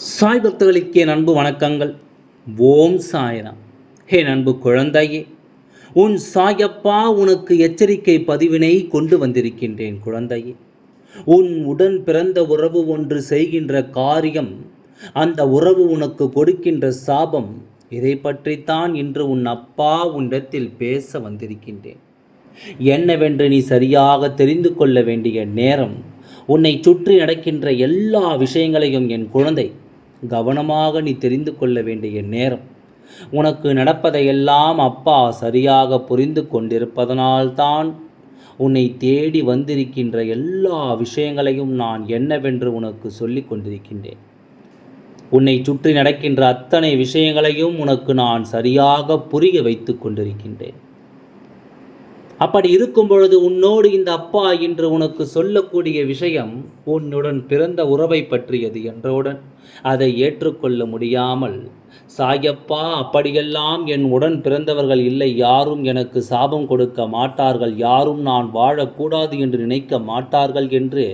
சாய் பக்தர்களுக்கு என் அன்பு வணக்கங்கள். ஓம் சாய்ராம். என் அன்பு குழந்தையே, உன் சாயப்பா உனக்கு எச்சரிக்கை பதிவினை கொண்டு வந்திருக்கின்றேன். குழந்தையே, உன் உடன் பிறந்த உறவு ஒன்று செய்கின்ற காரியம், அந்த உறவு உனக்கு கொடுக்கின்ற சாபம், இதை பற்றித்தான் இன்று உன் அப்பா உன்னிடத்தில் பேச வந்திருக்கின்றேன். என்னவென்று நீ சரியாக தெரிந்து கொள்ள வேண்டிய நேரம். உன்னை சுற்றி நடக்கின்ற எல்லா விஷயங்களையும் என் குழந்தை கவனமாக நீ தெரிந்து கொள்ள வேண்டிய நேரம். உனக்கு நடப்பதையெல்லாம் அப்பா சரியாக புரிந்து கொண்டிருப்பதனால்தான் உன்னை தேடி வந்திருக்கின்ற எல்லா விஷயங்களையும் நான் என்னவென்று உனக்கு சொல்லி கொண்டிருக்கின்றேன். உன்னை சுற்றி நடக்கின்ற அத்தனை விஷயங்களையும் உனக்கு நான் சரியாக புரிய வைத்து கொண்டிருக்கின்றேன். அப்படி இருக்கும் பொழுது உன்னோடு இந்த அப்பா இன்று உனக்கு சொல்லக்கூடிய விஷயம் உன்னுடன் பிறந்த உறவை பற்றியது என்றவுடன் அதை ஏற்றுக்கொள்ள முடியாமல், சாயப்பா அப்படியெல்லாம் என் உடன் பிறந்தவர்கள் இல்லை, யாரும் எனக்கு சாபம் கொடுக்க மாட்டார்கள், யாரும் நான் வாழக்கூடாது என்று நினைக்க மாட்டார்கள் என்று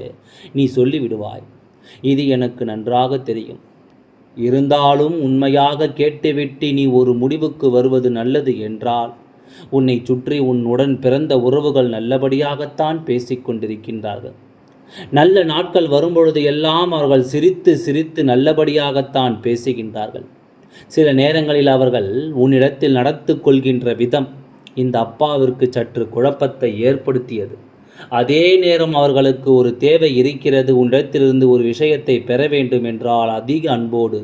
நீ சொல்லிவிடுவாய். இது எனக்கு நன்றாக தெரியும். இருந்தாலும் உண்மையாக கேட்டுவிட்டு நீ ஒரு முடிவுக்கு வருவது நல்லது என்றால், உன்னை சுற்றி உன்னுடன் பிறந்த உறவுகள் நல்லபடியாகத்தான் பேசிக்கொண்டிருக்கின்றார்கள். நல்ல நாட்கள் வரும்பொழுது எல்லாம் அவர்கள் சிரித்து சிரித்து நல்லபடியாகத்தான் பேசுகின்றார்கள். சில நேரங்களில் அவர்கள் உன்னிடத்தில் நடத்து கொள்கின்ற விதம் இந்த அப்பாவிற்கு சற்று குழப்பத்தை ஏற்படுத்தியது. அதே நேரம் அவர்களுக்கு ஒரு தேவை இருக்கிறது, உன்னிடத்திலிருந்து ஒரு விஷயத்தை பெற வேண்டும் என்றால் அதிக அன்போடு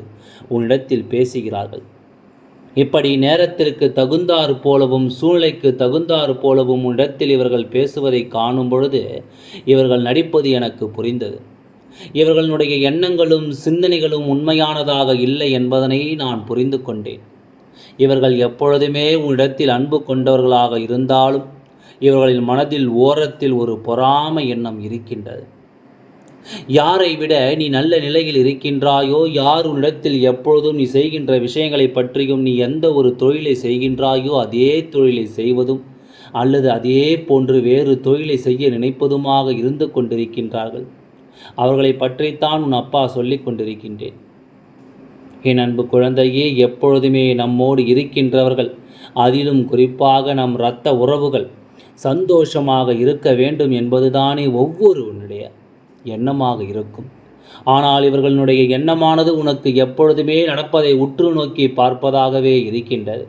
உன்னிடத்தில் பேசுகிறார்கள். இப்படி நேரத்திற்கு தகுந்தாறு போலவும் சூழ்நிலைக்கு தகுந்தாறு போலவும் உன்னிடத்தில் இவர்கள் பேசுவதை காணும் பொழுது இவர்கள் நடிப்பது எனக்கு புரிந்தது. இவர்களுடைய எண்ணங்களும் சிந்தனைகளும் உண்மையானதாக இல்லை என்பதனை நான் புரிந்து கொண்டேன். இவர்கள் எப்பொழுதுமே உன்னிடத்தில் அன்பு கொண்டவர்களாக இருந்தாலும் இவர்களின் மனதில் ஓரத்தில் ஒரு பொறாமை எண்ணம் இருக்கின்றது. யாரை விட நீ நல்ல நிலையில் இருக்கின்றாயோ, யார் உன்னிடத்தில் எப்பொழுதும் நீ செய்கின்ற விஷயங்களை பற்றியும், நீ எந்த ஒரு தொழிலை செய்கின்றாயோ அதே தொழிலை செய்வதும் அல்லது அதே போன்று வேறு தொழிலை செய்ய நினைப்பதுமாக இருந்து கொண்டிருக்கின்றார்கள். அவர்களை பற்றித்தான் உன் அப்பா சொல்லி கொண்டிருக்கின்றேன். என் அன்பு குழந்தையே, எப்பொழுதுமே நம்மோடு இருக்கின்றவர்கள், அதிலும் குறிப்பாக நம் இரத்த உறவுகள் சந்தோஷமாக இருக்க வேண்டும் என்பதுதானே ஒவ்வொருவனுடைய எண்ணமாக இருக்கும். ஆனால் இவர்களுடைய எண்ணமானது உனக்கு எப்பொழுதுமே நடப்பதை உற்று நோக்கி பார்ப்பதாகவே இருக்கின்றது.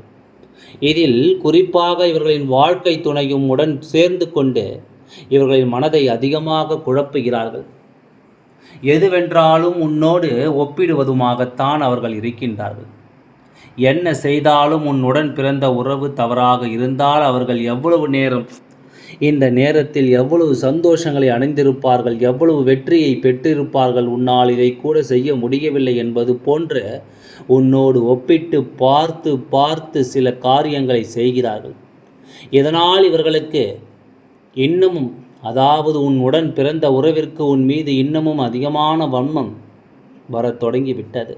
இதில் குறிப்பாக இவர்களின் வாழ்க்கை துணையும் உடன் சேர்ந்து கொண்டு இவர்களின் மனதை அதிகமாக குழப்புகிறார்கள். எதுவென்றாலும் உன்னோடு ஒப்பிடுவதுமாகத்தான் அவர்கள் இருக்கின்றார்கள். என்ன செய்தாலும் உன்னுடன் பிறந்த உறவு தவறாக இருந்தால் அவர்கள் எவ்வளவு நேரம் இந்த நேரத்தில் எவ்வளவு சந்தோஷங்களை அடைந்திருப்பார்கள், எவ்வளவு வெற்றியை பெற்றிருப்பார்கள், உன்னால் இதை கூட செய்ய முடியவில்லை என்பது போன்ற உன்னோடு ஒப்பிட்டு பார்த்து பார்த்து சில காரியங்களை செய்கிறார்கள். இதனால் இவர்களுக்கு இன்னமும், அதாவது உன்னுடன் பிறந்த உறவிற்கு உன் மீது இன்னமும் அதிகமான வன்மம் வரத் தொடங்கிவிட்டது.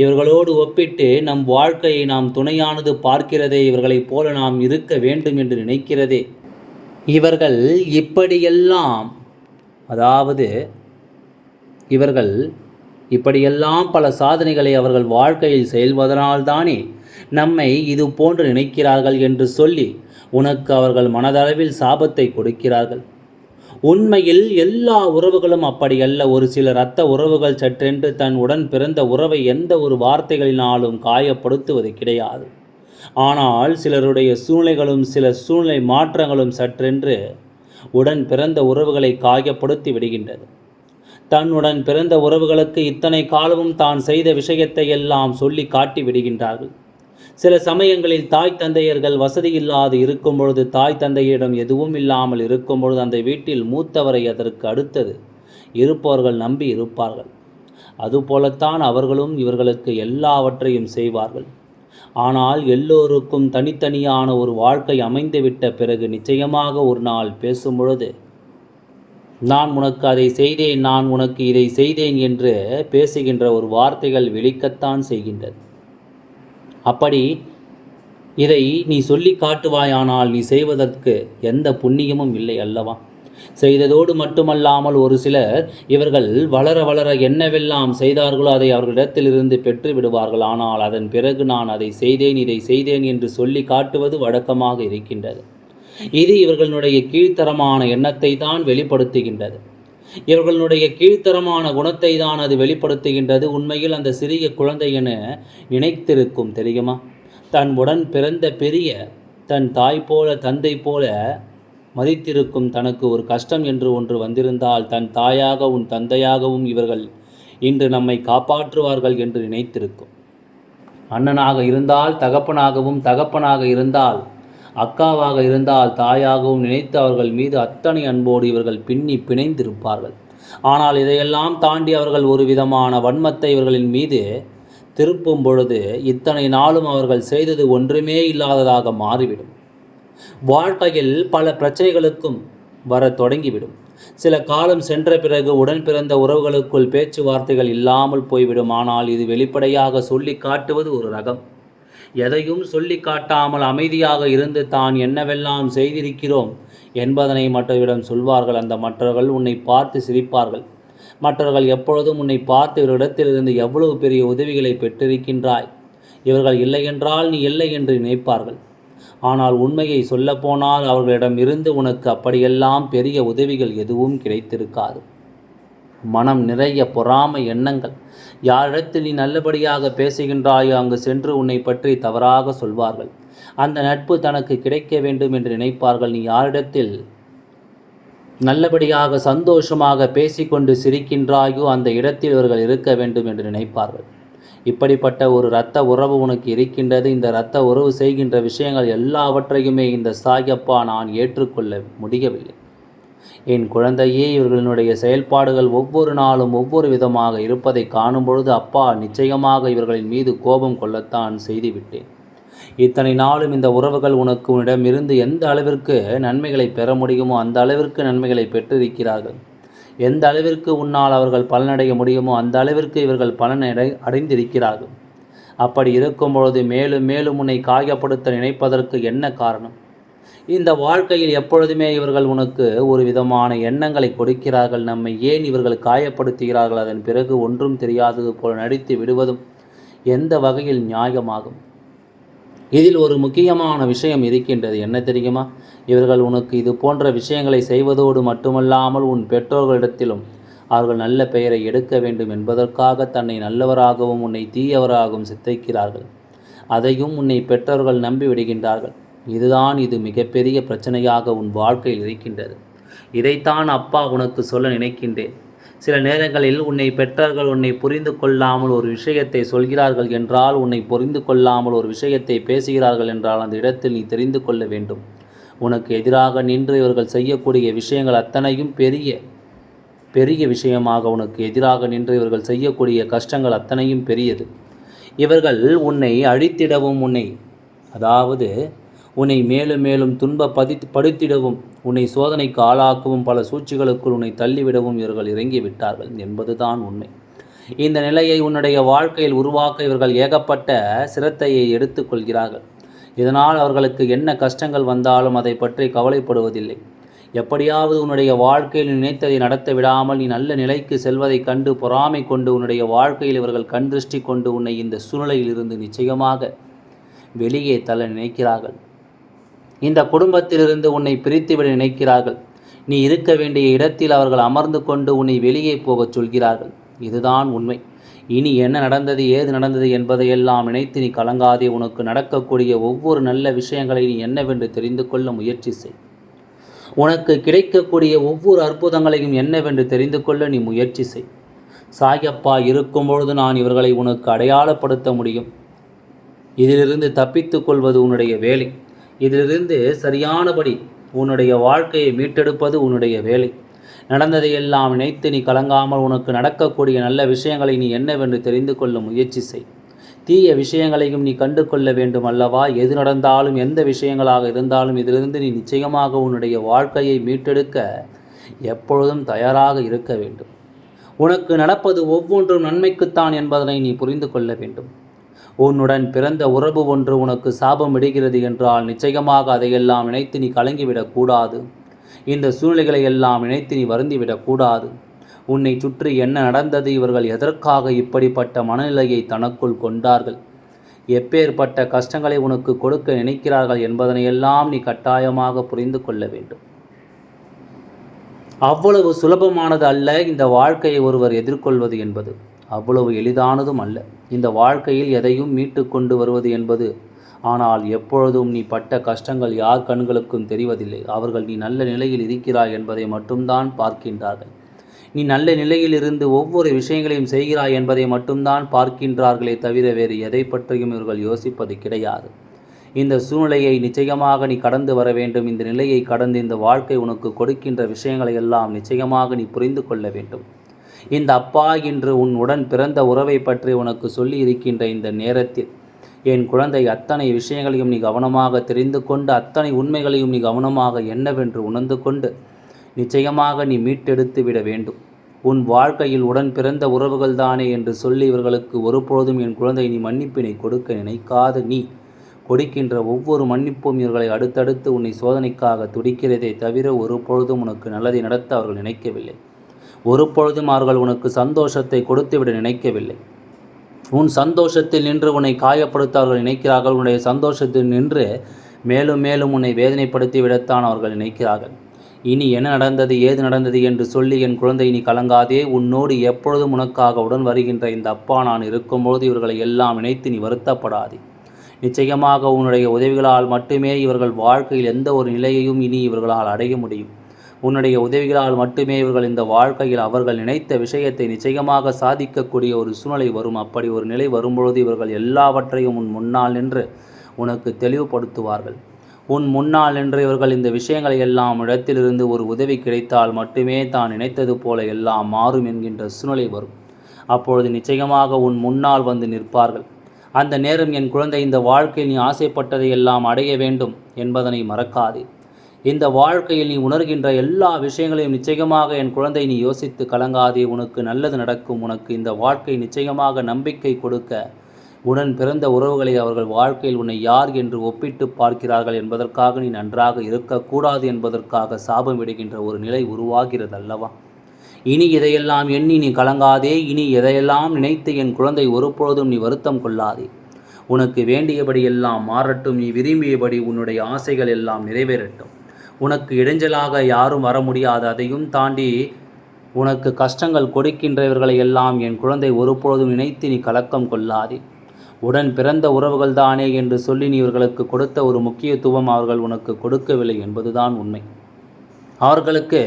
இவர்களோடு ஒப்பிட்டு நம் வாழ்க்கையை நாம் துணையானது பார்க்கிறதே, இவர்களைப் போல நாம் இருக்க வேண்டும் என்று நினைக்கிறதே. இவர்கள் இப்படியெல்லாம், அதாவது இவர்கள் இப்படியெல்லாம் பல சாதனைகளை அவர்கள் வாழ்க்கையில் செயல்வதனால்தானே நம்மை இது போன்று நினைக்கிறார்கள் என்று சொல்லி உனக்கு அவர்கள் மனதளவில் சாபத்தை கொடுக்கிறார்கள். உண்மையில் எல்லா உறவுகளும் அப்படியல்ல. ஒரு சில இரத்த உறவுகள் சற்றென்று தன் உடன் பிறந்த உறவை எந்த ஒரு வார்த்தைகளினாலும் காயப்படுத்துவது கிடையாது. ஆனால் சிலருடைய சூழ்நிலைகளும் சில சூழ்நிலை மாற்றங்களும் சற்றென்று உடன் பிறந்த உறவுகளை காயப்படுத்தி விடுகின்றது. தன்னுடன் பிறந்த உறவுகளுக்கு இத்தனை காலமும் தான் செய்த விஷயத்தை எல்லாம் சொல்லி காட்டி விடுகின்றார்கள். சில சமயங்களில் தாய் தந்தையர்கள் வசதி இல்லாது இருக்கும் பொழுது, தாய் தந்தையிடம் எதுவும் இல்லாமல் இருக்கும் பொழுது அந்த வீட்டில் மூத்தவரை அதற்கு அடுத்தது இருப்பவர்கள் நம்பி இருப்பார்கள். அதுபோலத்தான் அவர்களும் இவர்களுக்கு எல்லாவற்றையும் செய்வார்கள். ஆனால் எல்லோருக்கும் தனித்தனியான ஒரு வாழ்க்கை அமைந்துவிட்ட பிறகு நிச்சயமாக ஒரு நாள் பேசும் பொழுது, நான் உனக்கு அதை செய்தேன், நான் உனக்கு இதை செய்தேன் என்று பேசுகின்ற ஒரு வார்த்தைகள் வெளிக்கத்தான் செய்கின்றது. அப்படி இதை நீ சொல்லி காட்டுவாயானால் நீ செய்வதற்கு எந்த புண்ணியமும் இல்லை அல்லவா? செய்ததோடு மட்டுமல்லாமல் ஒரு சிலர் இவர்கள் வளர வளர என்னவெல்லாம் செய்தார்களோ அதை அவர்களிடத்திலிருந்து பெற்று விடுவார்கள். ஆனால் அதன் பிறகு நான் அதை செய்தேன், இதை செய்தேன் என்று சொல்லி காட்டுவது வழக்கமாக இருக்கின்றது. இது இவர்களுடைய கீழ்த்தரமான எண்ணத்தை தான் வெளிப்படுத்துகின்றது. இவர்களுடைய கீழ்த்தரமான குணத்தை தான் அது வெளிப்படுத்துகின்றது. உண்மையில் அந்த சிறிய குழந்தை என நினைத்திருக்கும் தெரியுமா? தன் உடன் பிறந்த பெரிய தன் தாய் போல தந்தை போல மதித்திருக்கும் தனக்கு ஒரு கஷ்டம் என்று ஒன்று வந்திருந்தால் தன் தாயாகவும் தந்தையாகவும் இவர்கள் இன்று நம்மை காப்பாற்றுவார்கள் என்று நினைத்திருக்கும். அண்ணனாக இருந்தால் தகப்பனாகவும், தகப்பனாக இருந்தால் அக்காவாக இருந்தால் தாயாகவும் நினைத்து அவர்கள் மீது அத்தனை அன்போடு இவர்கள் பின்னி பிணைந்திருப்பார்கள். ஆனால் இதையெல்லாம் தாண்டி அவர்கள் ஒரு விதமான வன்மத்தை இவர்களின் மீது திருப்பும் பொழுது இத்தனை நாளும் அவர்கள் செய்தது ஒன்றுமே இல்லாததாக மாறிவிடும். வாழ்க்கையில் பல பிரச்சனைகளுக்கும் வர தொடங்கிவிடும். சில காலம் சென்ற பிறகு உடன் பிறந்த உறவுகளுக்குள் பேச்சுவார்த்தைகள் இல்லாமல் போய்விடும். ஆனால் இது வெளிப்படையாக சொல்லி காட்டுவது ஒரு ரகம். எதையும் சொல்லி காட்டாமல் அமைதியாக இருந்து தான் என்னவெல்லாம் செய்திருக்கிறோம் என்பதனை மற்றவரிடம் சொல்வார்கள். அந்த மற்றவர்கள் உன்னை பார்த்து சிரிப்பார்கள். மற்றவர்கள் எப்பொழுதும் உன்னை பார்த்து இவரிடத்திலிருந்து எவ்வளவு பெரிய உதவிகளை பெற்றிருக்கின்றாய், இவர்கள் இல்லையென்றால் நீ இல்லை என்று நினைப்பார்கள். ஆனால் உண்மையை சொல்லப்போனால் அவர்களிடம் இருந்து உனக்கு அப்படியெல்லாம் பெரிய உதவிகள் எதுவும் கிடைத்திருக்காது. மனம் நிறைய பொறாமை எண்ணங்கள். யாரிடத்தில் நீ நல்லபடியாக பேசுகின்றாயோ அங்கு சென்று உன்னை பற்றி தவறாக சொல்வார்கள். அந்த நட்பு தனக்கு கிடைக்க வேண்டும் என்று நினைப்பார்கள். நீ யாரிடத்தில் நல்லபடியாக சந்தோஷமாக பேசிக்கொண்டு சிரிக்கின்றாயோ அந்த இடத்தில் இவர்கள் இருக்க வேண்டும் என்று நினைப்பார்கள். இப்படிப்பட்ட ஒரு இரத்த உறவு உனக்கு இருக்கின்றது. இந்த இரத்த உறவு செய்கின்ற விஷயங்கள் எல்லாவற்றையுமே இந்த சாயப்பா நான் ஏற்றுக்கொள்ள முடியவில்லை. என் குழந்தையே, இவர்களினுடைய செயல்பாடுகள் ஒவ்வொரு நாளும் ஒவ்வொரு விதமாக இருப்பதை காணும் பொழுது அப்பா நிச்சயமாக இவர்களின் மீது கோபம் கொள்ளத்தான் செய்துவிட்டேன். இத்தனை நாளும் இந்த உறவுகள் உனக்கு உன்னிடமிருந்து எந்த அளவிற்கு நன்மைகளை பெற முடியுமோ அந்த அளவிற்கு நன்மைகளை பெற்றிருக்கிறார்கள். எந்த அளவிற்கு உன்னால் அவர்கள் பலனடைய முடியுமோ அந்த அளவிற்கு இவர்கள் அடைந்திருக்கிறார்கள். அப்படி இருக்கும் பொழுது மேலும் மேலும் உன்னை காயப்படுத்த நினைப்பதற்கு என்ன காரணம்? இந்த வாழ்க்கையில் எப்பொழுதுமே இவர்கள் உனக்கு ஒரு விதமான எண்ணங்களை கொடுக்கிறார்கள். நம்மை ஏன் இவர்கள் காயப்படுத்துகிறார்கள், அதன் பிறகு ஒன்றும் தெரியாதது போல நடித்து விடுவதும் எந்த வகையில் நியாயமாகும்? இதில் ஒரு முக்கியமான விஷயம் இருக்கின்றது. என்ன தெரியுமா? இவர்கள் உனக்கு இது போன்ற விஷயங்களை செய்வதோடு மட்டுமல்லாமல் உன் பெற்றோர்களிடத்திலும் அவர்கள் நல்ல பெயரை எடுக்க வேண்டும் என்பதற்காக தன்னை நல்லவராகவும் உன்னை தீயவராகவும் சித்தரிக்கிறார்கள். அதையும் உன்னை பெற்றோர்கள் நம்பி விடுகின்றார்கள். இது மிகப்பெரிய பிரச்சனையாக உன் வாழ்க்கையில் இருக்கின்றது. இதைத்தான் அப்பா உனக்கு சொல்ல நினைக்கின்றேன். சில நேரங்களில் உன்னை பெற்றோர்கள் உன்னை புரிந்து கொள்ளாமல் ஒரு விஷயத்தை சொல்கிறார்கள் என்றால், உன்னை புரிந்து கொள்ளாமல் ஒரு விஷயத்தை பேசுகிறார்கள் என்றால் அந்த இடத்தில் நீ தெரிந்து கொள்ள வேண்டும். உனக்கு எதிராக நின்று இவர்கள் செய்யக்கூடிய விஷயங்கள் அத்தனையும் பெரிய பெரிய விஷயமாக, உனக்கு எதிராக நின்று இவர்கள் செய்யக்கூடிய கஷ்டங்கள் அத்தனையும் பெரியது. இவர்கள் உன்னை அழித்திடவும் உன்னை மேலும் மேலும் படுத்திடவும் உன்னை சோதனைக்கு ஆளாக்கவும் பல சூழ்ச்சிகளுக்குள் உன்னை தள்ளிவிடவும் இவர்கள் இறங்கிவிட்டார்கள் என்பதுதான் உண்மை. இந்த நிலையை உன்னுடைய வாழ்க்கையில் உருவாக்க இவர்கள் ஏகப்பட்ட சிரத்தையை எடுத்துக்கொள்கிறார்கள். இதனால் அவர்களுக்கு என்ன கஷ்டங்கள் வந்தாலும் அதை பற்றி கவலைப்படுவதில்லை. எப்படியாவது உன்னுடைய வாழ்க்கையில் நினைத்ததை நடத்த விடாமல் நீ நல்ல நிலைக்கு செல்வதை கண்டு பொறாமை கொண்டு உன்னுடைய வாழ்க்கையில் இவர்கள் கண் திருஷ்டி கொண்டு உன்னை இந்த சூழ்நிலையில் இருந்து நிச்சயமாக வெளியே தள்ள நினைக்கிறார்கள். இந்த குடும்பத்திலிருந்து உன்னை பிரித்துவிட நினைக்கிறார்கள். நீ இருக்க வேண்டிய இடத்தில் அவர்கள் அமர்ந்து கொண்டு உன்னை வெளியே போகச் சொல்கிறார்கள். இதுதான் உண்மை. இனி என்ன நடந்தது, ஏது நடந்தது என்பதையெல்லாம் நினைத்து நீ கலங்காதே. உனக்கு நடக்கக்கூடிய ஒவ்வொரு நல்ல விஷயங்களை நீ என்னவென்று தெரிந்து கொள்ள முயற்சி செய். உனக்கு கிடைக்கக்கூடிய ஒவ்வொரு அற்புதங்களையும் என்னவென்று தெரிந்து கொள்ள நீ முயற்சி செய். சாயப்பா இருக்கும் பொழுது நான் இவர்களை உனக்கு அடையாளப்படுத்த முடியும். இதிலிருந்து தப்பித்து கொள்வது உன்னுடைய வேலை. இதிலிருந்து சரியானபடி உன்னுடைய வாழ்க்கையை மீட்டெடுப்பது உன்னுடைய வேலை. நடந்ததையெல்லாம் நினைத்து நீ கலங்காமல் உனக்கு நடக்கக்கூடிய நல்ல விஷயங்களை நீ என்னவென்று தெரிந்து கொள்ள முயற்சி செய். தீய விஷயங்களையும் நீ கண்டு கொள்ள வேண்டும் அல்லவா? எது நடந்தாலும் எந்த விஷயங்களாக இருந்தாலும் இதிலிருந்து நீ நிச்சயமாக உன்னுடைய வாழ்க்கையை மீட்டெடுக்க எப்பொழுதும் தயாராக இருக்க வேண்டும். உனக்கு நடப்பது ஒவ்வொன்றும் நன்மைக்குத்தான் என்பதனை நீ புரிந்து கொள்ள வேண்டும். உன்னுடன் பிறந்த உறவு ஒன்று உனக்கு சாபம் இடுகிறது என்றால் நிச்சயமாக அதையெல்லாம் நினைத்து நீ கலங்கிவிடக்கூடாது. இந்த சூழ்நிலைகளை எல்லாம் நினைத்து நீ வருந்திவிடக்கூடாது. உன்னை சுற்றி என்ன நடந்தது, இவர்கள் எதற்காக இப்படிப்பட்ட மனநிலையை தனக்குள் கொண்டார்கள், எப்பேற்பட்ட கஷ்டங்களை உனக்கு கொடுக்க நினைக்கிறார்கள் என்பதனையெல்லாம் நீ கட்டாயமாக புரிந்து கொள்ள வேண்டும். அவ்வளவு சுலபமானது அல்ல இந்த வாழ்க்கையை ஒருவர் எதிர்கொள்வது என்பது. அவ்வளவு எளிதானதும் அல்ல இந்த வாழ்க்கையில் எதையும் மீட்டு கொண்டு வருவது என்பது. ஆனால் எப்பொழுதும் நீ பட்ட கஷ்டங்கள் யார் கண்களுக்கும் தெரிவதில்லை. அவர்கள் நீ நல்ல நிலையில் இருக்கிறாய் என்பதை மட்டும்தான் பார்க்கின்றார்கள். நீ நல்ல நிலையில் இருந்து ஒவ்வொரு விஷயங்களையும் செய்கிறாய் என்பதை மட்டும்தான் பார்க்கின்றார்களே தவிர வேறு எதை பற்றியும் இவர்கள் யோசிப்பது கிடையாது. இந்த சூழ்நிலையை நிச்சயமாக நீ கடந்து வர வேண்டும். இந்த நிலையை கடந்து இந்த வாழ்க்கை உனக்கு கொடுக்கின்ற விஷயங்களை எல்லாம் நிச்சயமாக நீ புரிந்து கொள்ள வேண்டும். இந்த அப்பா இன்று உன் உடன் பிறந்த உறவை பற்றி உனக்கு சொல்லி இருக்கின்ற இந்த நேரத்தில் என் குழந்தை, அத்தனை விஷயங்களையும் நீ கவனமாக தெரிந்து கொண்டு அத்தனை உண்மைகளையும் நீ கவனமாக என்னவென்று உணர்ந்து கொண்டு நிச்சயமாக நீ மீட்டெடுத்து விட வேண்டும். உன் வாழ்க்கையில் உடன் பிறந்த உறவுகள் தானே என்று சொல்லி இவர்களுக்கு ஒருபொழுதும் என் குழந்தை நீ மன்னிப்பினை கொடுக்க நினைக்காது. நீ கொடுக்கின்ற ஒவ்வொரு மன்னிப்பும் இவர்களை அடுத்தடுத்து உன்னை சோதனைக்காக துடிக்கிறதே தவிர ஒரு பொழுதும் உனக்கு நல்லதை நடத்த அவர்கள் நினைக்கவில்லை. ஒரு பொழுதும் அவர்கள் உனக்கு சந்தோஷத்தை கொடுத்துவிட நினைக்கவில்லை. உன் சந்தோஷத்தில் நின்று உன்னை காயப்படுத்த அவர்கள் நினைக்கிறார்கள். உன்னுடைய சந்தோஷத்தில் நின்று மேலும் மேலும் உன்னை வேதனைப்படுத்தி விடத்தான் அவர்கள் நினைக்கிறார்கள். இனி என்ன நடந்தது, ஏது நடந்தது என்று சொல்லி என் குழந்தை நீ கலங்காதே. உன்னோடு எப்பொழுதும் உனக்காக உடன் வருகின்ற இந்த அப்பா நான் இருக்கும்போது இவர்களை எல்லாம் நினைத்து நீ வருத்தப்படாதே. நிச்சயமாக உன்னுடைய உதவிகளால் மட்டுமே இவர்கள் வாழ்க்கையில் எந்த ஒரு நிலையையும் இனி இவர்களால் அடைய முடியும். உன்னுடைய உதவிகளால் மட்டுமே இவர்கள் இந்த வாழ்க்கையில் அவர்கள் நினைத்த விஷயத்தை நிச்சயமாக சாதிக்கக்கூடிய ஒரு சூழ்நிலை வரும். அப்படி ஒரு நிலை வரும்பொழுது இவர்கள் எல்லாவற்றையும் உன் முன்னால் நின்று உனக்கு தெளிவுபடுத்துவார்கள். உன் முன்னால் நின்று இவர்கள் இந்த விஷயங்களை எல்லாம் இடத்திலிருந்து ஒரு உதவி கிடைத்தால் மட்டுமே தான் நினைத்தது போல எல்லாம் மாறும் என்கின்ற சூழ்நிலை வரும். அப்பொழுது நிச்சயமாக உன் முன்னால் வந்து நிற்பார்கள். அந்த நேரம் என் குழந்தை, இந்த வாழ்க்கையில் நீ ஆசைப்பட்டதை எல்லாம் அடைய வேண்டும் என்பதனை மறக்காதே. இந்த வாழ்க்கையில் நீ உணர்கின்ற எல்லா விஷயங்களையும் நிச்சயமாக என் குழந்தை நீ யோசித்து கலங்காதே. உனக்கு நல்லது நடக்கும். உனக்கு இந்த வாழ்க்கை நிச்சயமாக நம்பிக்கை கொடுக்க உடன் பிறந்த உறவுகளை அவர்கள் வாழ்க்கையில் உன்னை யார் என்று ஒப்பிட்டு பார்க்கிறார்கள் என்பதற்காக நீ நன்றாக இருக்கக்கூடாது என்பதற்காக சாபம் விடுகின்ற ஒரு நிலை உருவாகிறது அல்லவா? இனி இதையெல்லாம் எண்ணி நீ கலங்காதே. இனி எதையெல்லாம் நினைத்து என் குழந்தை ஒருபொழுதும் நீ வருத்தம் கொள்ளாதே. உனக்கு வேண்டியபடி எல்லாம் மாறட்டும். நீ விரும்பியபடி உன்னுடைய ஆசைகள் எல்லாம் நிறைவேறட்டும். உனக்கு இடைஞ்சலாக யாரும் வர முடியாது. அதையும் தாண்டி உனக்கு கஷ்டங்கள் கொடுக்கின்றவர்களை எல்லாம் என் குழந்தை ஒருபொழுதும் நினைத்து நீ கலக்கம் கொள்ளாதே. உடன் பிறந்த உறவுகள் தானே என்று சொல்லி நீ இவர்களுக்கு கொடுத்த ஒரு முக்கியத்துவம் அவர்கள் உனக்கு கொடுக்கவில்லை என்பதுதான் உண்மை. அவர்களுக்கு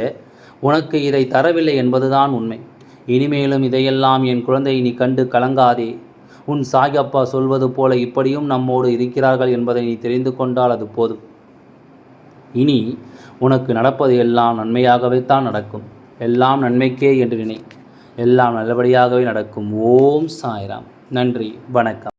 உனக்கு இதை தரவில்லை என்பதுதான் உண்மை. இனிமேலும் இதையெல்லாம் என் குழந்தை நீ கண்டு கலங்காதே. உன் சாயப்பா சொல்வது போல இப்படியும் நம்மோடு இருக்கிறார்கள் என்பதை நீ தெரிந்து கொண்டால் அது போதும். இனி உனக்கு நடப்பது எல்லாம் நன்மையாகவே தான் நடக்கும். எல்லாம் நன்மைக்கே என்று நினை. எல்லாம் நல்லபடியாகவே நடக்கும். ஓம் சாய்ராம். நன்றி, வணக்கம்.